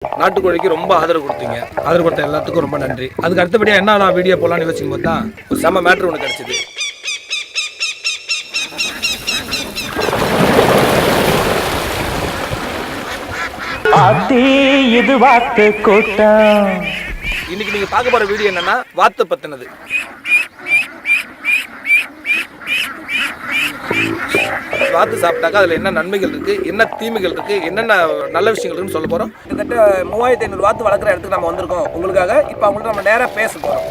நாட்டுக்கோழிக்கு ரொம்ப ஆதரவு கொடுத்தீங்க. ஆதரவு கொடுத்த எல்லாத்துக்கும் ரொம்ப நன்றி. அதுக்கு அடுத்தபடியாக என்ன நான் வீடியோ போடலான்னு யோசிக்கும் போது தான் ஒரு செம்ம மேட்ரு ஒன்று கிடச்சிது. இது வாத்து கூட்டம். இன்னைக்கு நீங்க பார்க்க போற வீடியோ என்னன்னா வாத்து பத்தினது. வாத்து சாப்பிட்டாக்கா அதில் என்ன நன்மைகள் இருக்கு, என்ன தீமைகள் இருக்கு, என்னென்ன நல்ல விஷயங்கள் இருக்குன்னு சொல்ல போறோம். கிட்டத்தட்ட 3500 வாத்து வளர்க்குற இடத்துக்கு நம்ம வந்திருக்கோம் உங்களுக்காக. இப்போ அவங்கள்ட்ட நம்ம நேராக பேச போறோம்.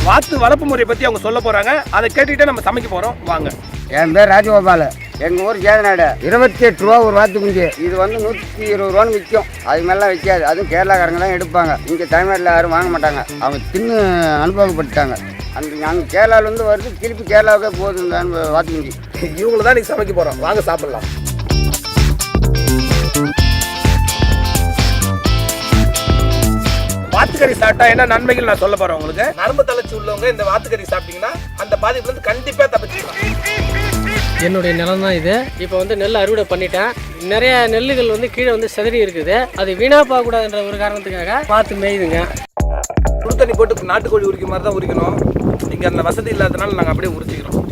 வாத்து வளர்ப்பு முறையை பற்றி அவங்க சொல்ல போகிறாங்க. அதை கேட்டுக்கிட்டே நம்ம சமைக்க போகிறோம். வாங்க. என் பேர் ராஜகோபால். எங்கள் ஊர் சேதநாடு. 28 ரூபா ஒரு வாத்து குஞ்சு. இது வந்து 120 ரூபான்னு விற்கும். அது மேலாம் விற்காது. அதுவும் கேரளாக்காரங்க தான் எடுப்பாங்க. இங்கே தமிழ்நாட்டில் யாரும் வாங்க மாட்டாங்க. அவங்க தின்னு அனுபவப்பட்டாங்க. அந்த நாங்கள் கேரளாவிலேருந்து வருது, திருப்பி கேரளாவுக்கே போகுது இந்த வாத்து குஞ்சு. இவங்களை தான் நீங்கள் சமைக்க போகிறோம். வாங்க சாப்பிட்லாம். வாத்துக்கறி சாப்பிட்டா என்ன நன்மைகள் நான் சொல்ல போறேன் உங்களுக்கு. நரம்பு தளர்ச்சி உள்ளவங்க இந்த வாத்துக்கறி சாப்பிட்டீங்கன்னா அந்த பாதிப்புல இருந்து கண்டிப்பா தப்பிச்சுக்கலாம். என்னுடைய நிலம் தான் இது. இப்போ வந்து நெல் அறுவடை பண்ணிட்டேன். நிறைய நெல்லுகள் வந்து கீழே வந்து செதறி இருக்குது. அது வீணா போகக்கூடாதுன்ற ஒரு காரணத்துக்காக பார்த்து மேயுதுங்க. சுடு தண்ணி போட்டு நாட்டுக்கோழி உரிக்கிற மாதிரி தான் உரிக்கணும். இங்கே அந்த வசதி இல்லாதனால நாங்கள் அப்படியே உரிச்சிக்கிறோம்.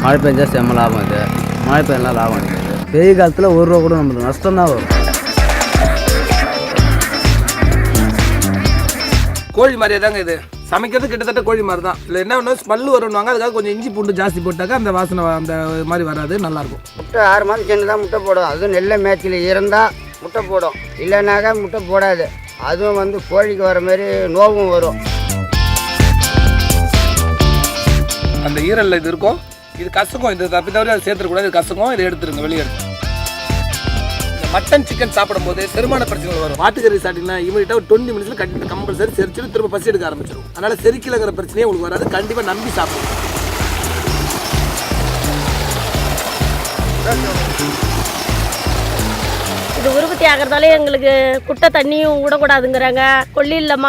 மழை பெஞ்சா செம்ம லாபம். இது மழை பெய்யலாம் லாபம் கிடையாது. வெயில் காலத்தில் 1 ரூபா கூட நம்மளுக்கு நஷ்டம் தான் வரும். கோழி மாதிரியே தாங்க இது. சமைக்கிறது கிட்டத்தட்ட கோழி மாதிரி தான். இல்லை என்ன ஒன்று ஸ்மெல்லு வருவாங்க. அதுக்காக கொஞ்சம் இஞ்சி பூண்டு ஜாஸ்தி போட்டாக்கா அந்த வாசனை அந்த மாதிரி வராது, நல்லாயிருக்கும். முட்டை 6 மாதம் சென்று தான் முட்டை போடும். அதுவும் நெல்லை மேய்ச்சல் இருந்தால் முட்டை போடும், இல்லைனாக்கா முட்டை போடாது. அதுவும் வந்து கோழிக்கு வர மாதிரி நோவும் வரும். அந்த ஈரலில் இது இருக்கும். இது கசக்கும். இது தப்பி தவிர அதை சேர்த்துக்கூடாது. இது கசக்கும். இதை எடுத்துருங்க, வெளியே எடுத்து. இந்த மட்டன் சிக்கன் சாப்பிடும்போது செரிமான பிரச்சனைகள் வரும். வாட்டுக்கறி சாப்பிட்டீங்கன்னா இமீடியட்டாக ஒரு 20 நிமிஷத்தில் கண்டிப்பாக கம்பல்சரி செரிச்சிட்டு திரும்ப பசி எடுக்க ஆரம்பிச்சிடும். அதனால் செரிக்கலைங்கிற பிரச்சனையே உங்களுக்கு வராது. கண்டிப்பாக நம்பி சாப்பிடுங்க. இது உற்பத்தி ஆகிறதாலே எங்களுக்கு குட்டை தண்ணியும் விடக்கூடாதுங்கிறாங்க. கொல்லியில்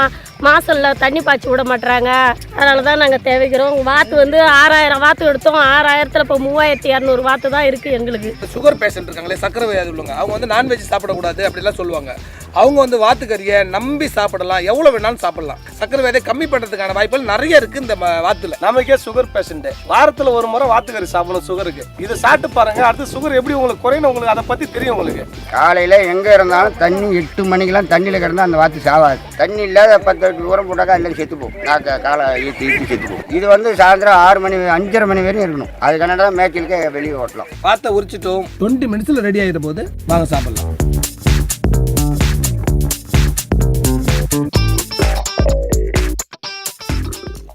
மாசல்ல தண்ணி பாய்ச்சி விட மாட்டுறாங்க. அதனால தான் நாங்கள் தேவைக்கிறோம். வாத்து வந்து 6000 வாத்து எடுத்தோம். 6000த்தில் இப்போ 3200 வாத்து தான் இருக்குது எங்களுக்கு. சுகர் பேஷண்ட் இருக்காங்களே, சக்கரை வியாதி உள்ளவங்க, அவங்க வந்து நான்வெஜ் சாப்பிடக்கூடாது அப்படிலாம் சொல்லுவாங்க. அவங்க வந்து வாத்துக்கறியை நம்பி சாப்பிடலாம், எவ்வளோ வேணாலும் சாப்பிடலாம். சக்கரை வியாதியை கம்மி பண்ணுறதுக்கான வாய்ப்புகள் நிறைய இருக்குது இந்த வாத்தில். நமக்கே சுகர் பேஷண்ட்டு வாரத்தில் ஒரு முறை வாத்துக்கறி சாப்பிடணும் சுகருக்கு. இதை சாப்பிட்டு பாருங்க. அடுத்து சுகர் எப்படி உங்களுக்கு குறையணும், உங்களுக்கு அதை பற்றி தெரியும். உங்களுக்கு காலையில் எங்கே இருந்தாலும் தண்ணி 8 மணிக்கெல்லாம் தண்ணியில் கிடந்தால் அந்த வாத்து சாவாது. தண்ணி இல்லாத 10 உரம் போட்டாக்கா எல்லாம் செத்து போகும். நாக்கு காலை ஈட்டி செத்து போகும். இது வந்து சாயந்தரம் 6 மணி 5:30 மணி வரையும் இருக்கணும். அது கனடா மேய்ச்சலுக்கே வெளியே ஓட்டலாம். வாத்தை உரிச்சிட்டோம். 20 மினிட்ஸில் ரெடி ஆகிட்ட போது வாங்க சாப்பிடலாம்.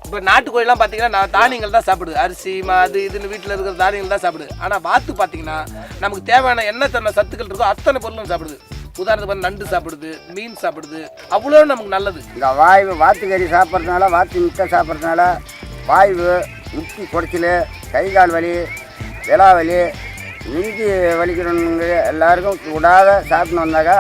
இப்போ நாட்டுக்கோழிலாம் பார்த்தீங்கன்னா தானியங்கள் தான் சாப்பிடுது. அரிசி அது இதுன்னு வீட்டில் இருக்கிற தானியங்கள் தான் சாப்பிடுது. ஆனால் வாத்து பார்த்தீங்கன்னா நமக்கு தேவையான என்ன தன்னை சத்துக்கள் இருக்கோ அத்தனை பொருளும் சாப்பிடுது. உதாரணத்துக்கு நண்டு சாப்பிடுது, மீன் சாப்பிடுது. அவ்வளோ நமக்கு நல்லது. இந்த வாய்வு வாத்துக்கறி சாப்பிட்றதுனால, வாத்து முட்டை சாப்பிட்றதுனால வாய்வு, முட்டி குடைச்சல், கை கால் வலி, விலா வலி, நெஞ்சு வலிக்கிறவங்க எல்லாருக்கும் விடாத சாப்பிட்ணும் வந்தாக்கா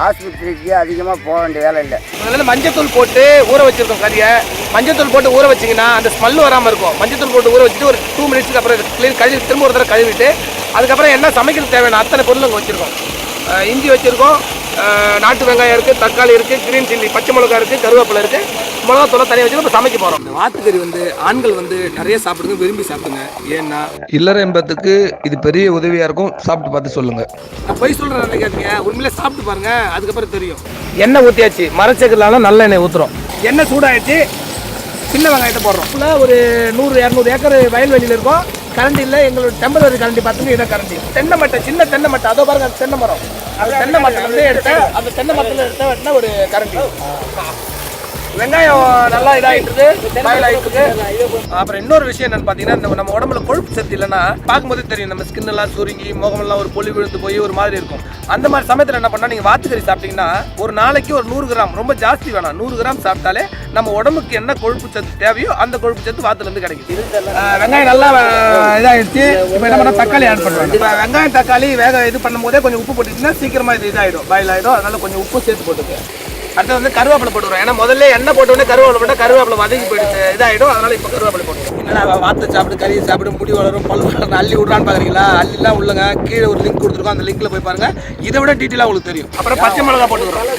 ஆஸ்பத்திரிக்கு அதிகமாக போக வேண்டிய வேலை இல்லை. அதில் மஞ்சத்தூள் போட்டு ஊற வச்சுருக்கோம் கறியை. மஞ்சத்தூள் போட்டு ஊற வச்சிங்கன்னா அந்த ஸ்மெல் வராமல் இருக்கும். மஞ்சத்தூள் போட்டு ஊற வச்சுட்டு ஒரு 2 மினிட்ஸ்க்கு அப்புறம் க்ளீன் கழுவி திரும்ப ஒரு தடவை கழுவிட்டு அதுக்கப்புறம் என்ன சமைக்கிறது தேவையான அத்தனை பொருள் அங்கே வச்சுருக்கோம். இஞ்சி வச்சுருக்கோம், நாட்டு வெங்காயம் இருக்குது, தக்காளி இருக்குது, கிரீன் சில்லி, பச்சை மிளகா இருக்குது, கருவேப்பிலை இருக்குது, மிளகாத்தூளை தனியாக வச்சு இப்போ சமைக்க போகிறோம். இந்த வாத்துக்கறி வந்து ஆண்கள் வந்து நிறைய சாப்பிடுங்க, விரும்பி சாப்பிடுங்க. ஏன்னா இல்லற என்பதுக்கு இது பெரிய உதவியாக இருக்கும். சாப்பிட்டு பார்த்து சொல்லுங்கள். நான் போய் சொல்கிறேன் நினைக்காதீங்க, உண்மையிலே சாப்பிட்டு பாருங்கள், அதுக்கப்புறம் தெரியும். எண்ணெய் ஊற்றியாச்சு, மரச்சக்கலான நல்ல எண்ணெய் ஊற்றுறோம். எண்ணெய் சூடாகிடுச்சு, சின்ன வெங்காயத்தை போடுறோம். ஒரு 100-200 ஏக்கர் வயல்வெளியில் இருக்கும். கரண்டி இல்லை, எங்களோட டெம்பரரி கரண்டி பார்த்துங்க. இதான் கரண்டி. தென்னை மட்டை, சின்ன தென்னை மட்டை, அதோ பாருங்க அந்த தென்னை மரம். அந்த தென்னை மரத்துலேருந்து எடுத்தேன். அந்த தென்னை மரத்தில் எடுத்த வெட்டினா ஒரு கரண்டி. வெங்காயம் நல்லா இதாகிட்டு பாயில் ஆகிட்டு. அப்புறம் இன்னொரு விஷயம் என்னன்னு பார்த்தீங்கன்னா, நம்ம உடம்புல கொழுப்பு சத்து இல்லைன்னா பார்க்கும்போது தெரியும். நம்ம ஸ்கின் எல்லாம் சுருங்கி முகமெல்லாம் ஒரு பொலி விழுந்து போய் ஒரு மாதிரி இருக்கும். அந்த மாதிரி சமயத்தில் என்ன பண்ணால் நீங்கள் வாத்துக்கறி சாப்பிட்டீங்கன்னா ஒரு நாளைக்கு ஒரு 100 கிராம், ரொம்ப ஜாஸ்தி வேணாம், 100 கிராம் சாப்பிட்டாலே நம்ம உடம்புக்கு என்ன கொழுப்பு சத்து தேவையோ அந்த கொழுப்பு சத்து வாத்துலேருந்து கிடைக்கும். வெங்காயம் நல்லா இதாகிடுச்சு. இப்போ என்ன பண்ணால் தக்காளி ஆட் பண்ணுவாங்க. இப்போ வெங்காயம் தக்காளி வேக இது பண்ணும் போதே கொஞ்சம் உப்பு போட்டுக்கிட்டீங்கன்னா சீக்கிரமாக இது இதாகிடும், பாயில் ஆகிடும். அதனால கொஞ்சம் உப்பு சேர்த்து போட்டுக்க. அடுத்து வந்து கருவேப்பிலை போட்டுக்கிறோம். ஏன்னா முதல்ல எண்ணெய் போட்ட உடனே கருவேப்பிலை போட்டால் கருவேப்பிலை வதங்கி போயிடுச்சு இதாகிடும். அதனால இப்போ கருவேப்பிலை போட்டுருவோம். என்னடா வாத்து சாப்பிட்டு கறி சாப்பிட்டு முடி வளரும் பல் வளரும் அள்ளி விட்றான்னு பார்க்குறீங்களா? அள்ளிலாம் உள்ளங்க கீழே ஒரு லிங்க் கொடுத்துருக்கோம். அந்த லிங்க்ல போய் பாருங்க. இதை விட டீட்டெயிலாக உங்களுக்கு தெரியும். அப்புறம் பச்சை மிளகா போட்டுக்கிறோம்.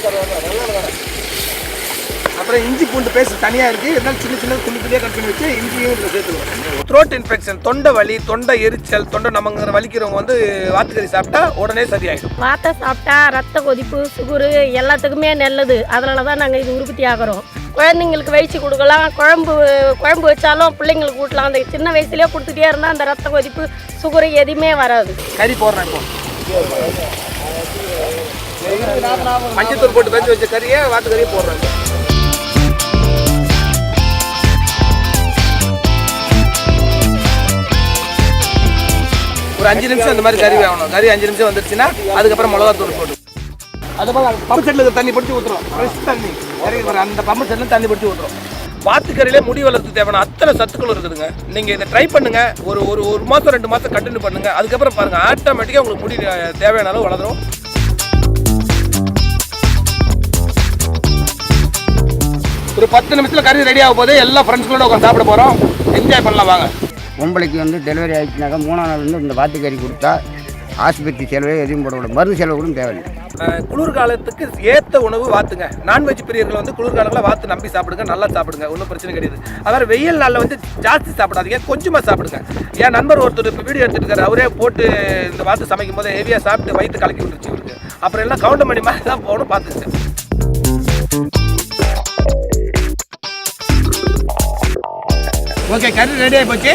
அப்புறம் இஞ்சி பூண்டு பேஸ்ட் தனியாக இருக்குது. இருந்தாலும் சின்ன சின்ன துணி துணியாக கட் பண்ணி வச்சு இஞ்சியும் இதில் சேர்த்துக்கிறோம். த்ரோட் இன்ஃபெக்ஷன், தொண்டை வலி, தொண்டை எரிச்சல், தொண்டை நமங்கிற வலிக்கிறவங்க வந்து வாத்துக்கறி சாப்பிட்டா உடனே சரியாயிடும். வாத்தை சாப்பிட்டா ரத்த கொதிப்பு, சுகரு எல்லாத்துக்குமே நல்லது. அதனால தான் நாங்கள் இது உற்பத்தி ஆகிறோம். குழந்தைங்களுக்கு வயிற்று கொடுக்கலாம். குழம்பு வச்சாலும் பிள்ளைங்களுக்கு ஊட்டலாம். அந்த சின்ன வயசுலேயே கொடுத்துட்டே இருந்தால் அந்த ரத்த கொதிப்பு, சுகரு எதுவுமே வராது. கறி போடுறேன். இப்போ மஞ்சத்தூள் போட்டு வச்சு வச்ச கறியை வாத்துக்கறியை போடுறேன். ஒரு 5 நிமிஷம் இந்த மாதிரி கறி வேகணும். கறி 5 நிமிஷம் வந்துருச்சுன்னா அதுக்கப்புறம் மிளகாத்தூள் போட்டு அது போல பம்பு செட்டில் தண்ணி பிடிச்சி ஊற்றுறோம். ஃப்ரெஷ் தண்ணி இறங்கி வர அந்த பம்பு செட்டில் தண்ணி பிடிச்சி ஊற்றுறோம். வாத்துக்கறியிலே முடி வளர்த்து தேவையான அத்தனை சத்துக்கள் இருக்குதுங்க. நீங்கள் இதை ட்ரை பண்ணுங்க. ஒரு மாதம் 2 மாதம் கண்டினியூ பண்ணுங்க. அதுக்கப்புறம் பாருங்க ஆட்டோமேட்டிக்காக உங்களுக்கு முடி தேவையான அளவு வளரும். ஒரு 10 நிமிஷத்தில் கறி ரெடி ஆகும் போது எல்லா ஃப்ரெண்ட்ஸ்களோட உட்காந்து சாப்பிட போகிறோம். என்ஜாய் பண்ணலாம் வாங்க. பொம்பளைக்கு வந்து டெலிவரி ஆகிடுச்சுனாக்கா 3ஆம் நாள் வந்து இந்த வாத்துக்கறி கொடுத்தா ஆஸ்பத்திரி செலவே எதுவும் போடக்கூடாது. மருந்து செலவு கூட தேவையில்லை. குளிர்காலத்துக்கு ஏற்ற உணவு வாத்துங்க. நான்வெஜ் பிரியர்கள் வந்து குளிர்காலங்களில் வாத்து நம்பி சாப்பிடுங்க. நல்லா சாப்பிடுங்க. ஒன்றும் பிரச்சனை கிடையாது. அதாவது வெயில் நாளில் வந்து ஜாஸ்தி சாப்பிடாதீங்க. கொஞ்சமாக சாப்பிடுங்க. என் நண்பர் ஒருத்தர் இப்போ வீடியோ எடுத்துருக்காரு. அவரே போட்டு இந்த வாத்து சமைக்கும் போது ஹெவியாக சாப்பிட்டு வயிற்று கலக்கி விட்டுருச்சு இவருக்கு. அப்புறம் எல்லாம் கவுண்டர் மணி மாதிரி தான் போகணும் பார்த்துச்சு. ஓகே, கறி ரெடி ஆகி போச்சு.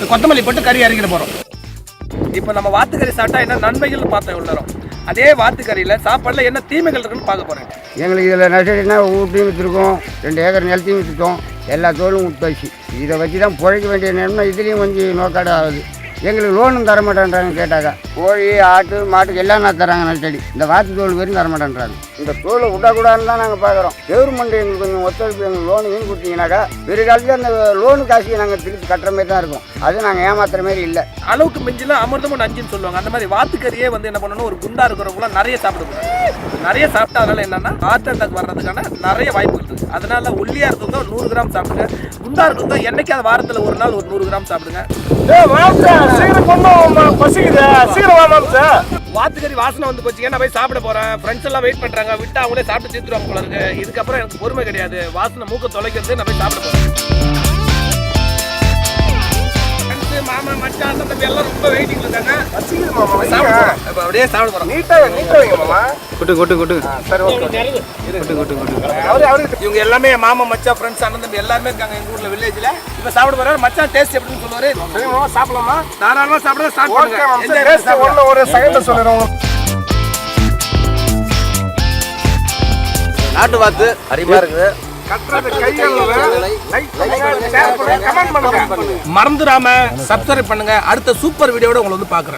கொத்தமல்லி போட்டு கறி இறக்கிட போகிறோம். இப்போ நம்ம வாத்துக்கறி சாப்பிட்டா என்ன நன்மைகள்னு பார்த்தேன் உள்ளரும். அதே வாத்துக்கறியில் சாப்பாடில் என்ன தீமைகள் இருக்குன்னு பார்க்க போகிறேன். எங்களுக்கு இதில் நஷ்டம்னா ஊட்டியும் விற்றுருக்கோம். 2 ஏக்கர் நிலத்தையும் விற்றுட்டோம். எல்லா தோலும் விட்டாச்சு. இதை வச்சு தான் பிழைக்க வேண்டிய நேரம்னா இதுலேயும் கொஞ்சம் நோக்காடு ஆகுது. எங்களுக்கு லோனும் தர மாட்டேன்றாங்க. கேட்டாக்கா கோழி, ஆட்டு, மாட்டுக்கு எல்லாம் நான் தராங்க நஷ்டடி. இந்த வாத்து தோல் வெறும் தர மாட்டேன்றாங்க. இந்த தோலை விடக்கூடாதுன்னு தான் நாங்கள் பார்க்குறோம். கவர்மெண்ட் எங்களுக்கு கொஞ்சம் ஒத்துழைப்பு எங்களுக்கு லோனு வீண் கொடுத்தீங்கன்னாக்கா காலத்தில் அந்த லோனு காசுக்கு நாங்கள் திருப்பி கட்டுற மாதிரி தான் இருக்கும். அது நாங்கள் ஏமாத்துற மாதிரி இல்லை. அளவுக்கு மிஞ்சில அமிர்தமும் நஞ்சுன்னு சொல்லுவாங்க. அந்த மாதிரி வாத்துக்கறியே வந்து என்ன பண்ணணும், ஒரு குண்டா இருக்கிறவங்களாம் நிறைய சாப்பிடக்கூடாது. நிறைய சாப்பிட்டாதனால என்னன்னா ஹார்ட் அட்டாக் வர்றதுக்கான நிறைய வாய்ப்பு இருக்குது. அதனால ஒல்லியா இருக்கவங்க 100 கிராம் சாப்பிடுங்க. குண்டா இருக்கவங்க என்னைக்காவது வாரத்தில் ஒரு நாள் ஒரு 100 கிராம் சாப்பிடுங்க. வாத்துக்கறி வாசனை வந்து போச்சு. நான் போய் சாப்பிட போறேன். ஃப்ரெண்ட்ஸ் எல்லாம் வெயிட் பண்றாங்க. விட்டு அவங்களே சாப்பிட்டு தீர்த்துருவாங்க போல இருக்கு. இதுக்கப்புறம் எனக்கு பொறுமை கிடையாது. வாசனை மூக்க தொலைக்கிறது. நான் போய் சாப்பிட போறேன். மாமா, மச்சான், தம்பி எல்லாம் ரொம்ப வெயிட்டிங்ல இருக்காங்க. அப்படியே சாப்பிட போறோம். நீட்டா வைங்க மாமா. குட்டு. சரி, ஓகே. இவங்க எல்லாமே மாமா, மச்சான், ஃப்ரெண்ட்ஸ், அண்ணன் தம்பி எல்லாருமே இருக்காங்க எங்க ஊர்ல வில்லேஜ்ல. இப்ப சாப்பிட போறாரு. மச்சான் டேஸ்ட் எப்படின்னு சொல்லுவாரு. சரி மாமா, சாப்பிடலாமா? தாராளமா சாப்பிட ஸ்டார்ட் பண்ணுங்க. டேஸ்ட் ஒரு செகண்ட்ல சொல்றேன். நாட்டு வாத்து அருமையா இருக்குது. மறந்துடாம சப்ஸ்கிரைப் பண்ணுங்க. அடுத்த சூப்பர் வீடியோட உங்களை வந்து பாக்குறேன்.